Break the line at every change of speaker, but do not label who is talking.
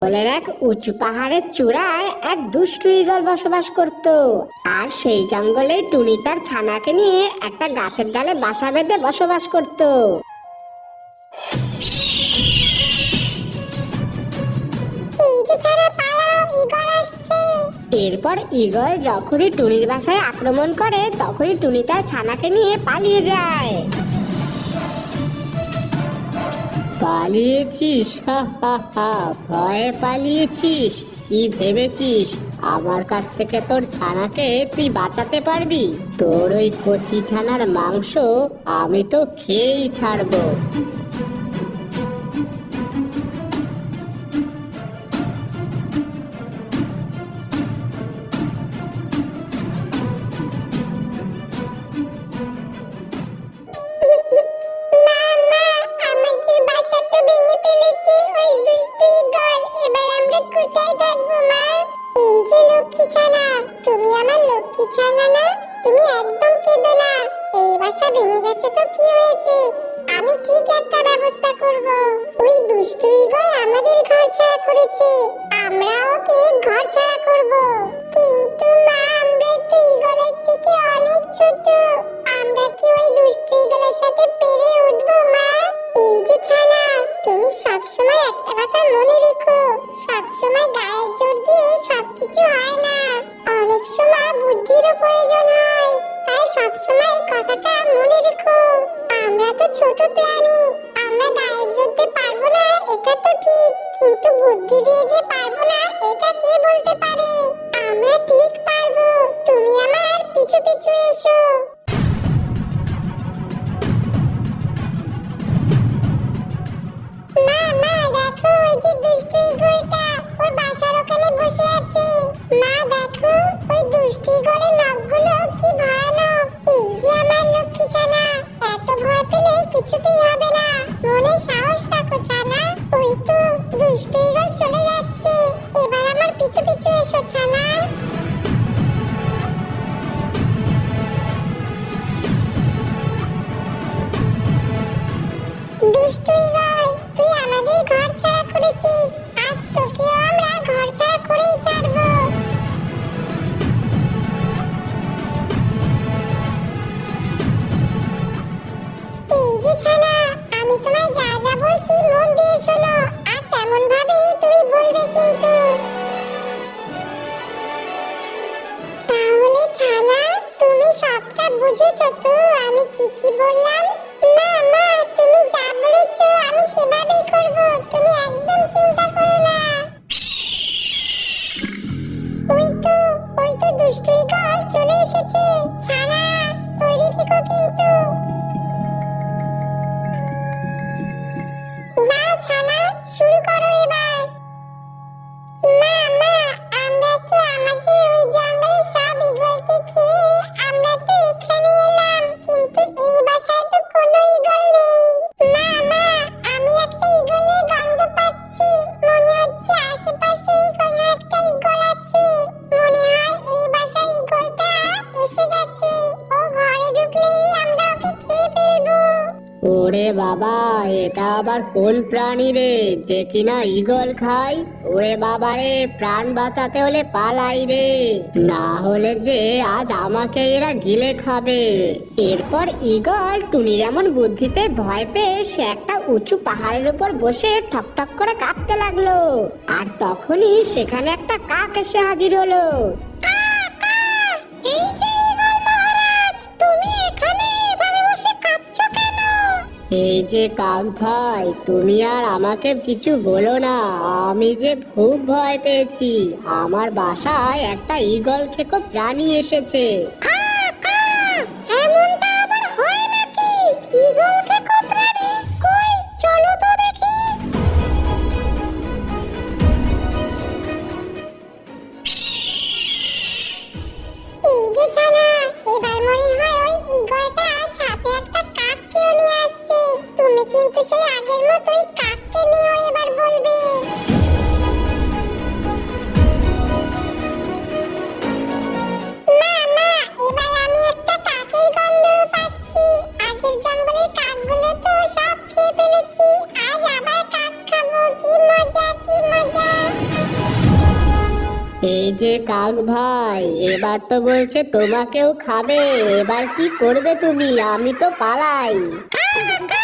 জঙ্গলের এক উঁচু পাহাড়ের চূড়ায় এক দুষ্টু ঈগল বসবাস করত। আর সেই জঙ্গলে টুনি তার ছানাকে নিয়ে একটা গাছের ডালে বাসা বেঁধে বসবাস করত। এরপর ঈগল যখনই টুনির বাসায় আক্রমণ করে তখনই টুনি তার ছানাকে নিয়ে পালিয়ে যায়।
পালিয়েছিস? হা হা হা, ভয়ে পালিয়েছিস? কি ভেবেছিস আমার কাছ থেকে তোর ছানাকে তুই বাঁচাতে পারবি? তোর ওই কচি ছানার মাংস আমি তো খেয়েই ছাড়বো।
আমি ঠিক একটা ব্যবস্থা করব। ওই দুষ্টু ঈগল আমাদের ঘর ছাড়া করেছে, আমরা ওকে ঘর ছাড়া করব। কিন্তু মা, আমরা তো ঈগলের থেকে অনেক ছোট, আমরা কি ওই দুষ্টু ঈগলের সাথে পেরে উঠবো মা? এই যে ছানা, তুমি সবসময় একটা কথা মনে রেখো, সবসময় গায়ের জোর দিয়ে সবকিছু হয় না, অনেক সময় বুদ্ধিরও প্রয়োজন হয়। তাই সবসময় এই কথাটা মনে রেখো। আমরা তো ছোট প্রাণী, আমরা গায়ের জোরতে পারবো না এটা তো ঠিক, কিন্তু বুদ্ধি দিয়ে যে পারবো না এটা কে বলতে পারে? আমরা ঠিক পারবো, তুমি আমার পিছু পিছু এসো। মা মা, দেখো ওই যে দুষ্টু ঈগলটা ওর বাসার ওখানে বসে আছে। মা দেখো, ওই দুষ্টু ঈগলের নখগুলো কি ভয়ানক। এই যে আমার লক্ষ্মী ছানা, এত ভয় পেলে কিছুতেই হবে না, মনে সাহস রাখো ছানা। ওই তো দুষ্টু ঈগল চলে যাচ্ছে, এবার আমার পিছু পিছু এসো ছানা। দুষ্টু ঈগল, তুই আমাদের ঘর ছাড়া করেছিস, আজ তোকেও আমরা ঘর ছাড়া করেই ছাড়বো। এই যে ছানা, আমি তোমায় যা যা বলছি মন দিয়ে শোনো, আর তেমন ভাবেই তুমি বলবে কিন্তু। তাহলে ছানা, তুমি সবটা বুঝেছো তো আমি কি কি বললাম? মা মা, তুমি যা বলেছো আমি সেভাবেই করব, তুমি একদম চিন্তা করো না। ওই তো দুষ্টু ঈগল চলে এসেছে। ছানা, তৈরি থেকো কিন্তু। নাও ছানা, শুরু করো এবার। মা মা, আমরা তো আমাদের ওই জঙ্গলের সব ঈগলকে খেয়ে আমরা তো এখানে এলাম, কিন্তু এই বাসায় তো কোনো ঈগল নেই। মা মা, আমি একটা ঈগলের গন্ধ পাচ্ছি, মনে হচ্ছে আশেপাশেই কোনো একটা ঈগল আছে। মনে হয় এই বাসার ঈগলটা এসে গেছে, ও ঘরে ঢুকলেই আমরা ওকে খেয়ে ফেলবো।
ওরে বাবা, এটা আবার কোন প্রাণী রে যে কিনা ঈগল খায়? ওরে বাবা রে, প্রাণ বাঁচাতে হলে পালাই রে, না হলে যে আজ আমাকে এরা গিলে খাবে।
এরপর ঈগল টুনির এমন বুদ্ধিতে ভয় পেয়ে সে একটা উঁচু পাহাড়ের উপর বসে ঠকঠক করে কাঁপতে লাগলো। আর তখনই সেখানে একটা কাক এসে হাজির হলো।
এই যে ঈগল মহারাজ, তুমি এখানে এভাবে বসে কাঁপছো কেন?
এই যে কাক ভাই, তুমি আর আমাকে কিছু বলো না, আমি যে খুব ভয় পেয়েছি, আমার বাসায় একটা ঈগল খেকো প্রাণী এসেছে।
এমনটা আবার হয় নাকি? ঈগলকে কোপরানি কই, চলো তো দেখি। এই যে ছানা, এবার মনে হয় ওই ঈগলটা সাথে একটা কাককেও নিয়ে আসছে। তুমি কিন্তু সেই আগের মতোই কাককে নিয়েও এবার বলবে। মা মা, এবার
এই যে কাক ভাই, এবার তো বলছে তোমাকেও খাবে, এবার কি করবে তুমি? আমি তো পালাই।
কা, কা,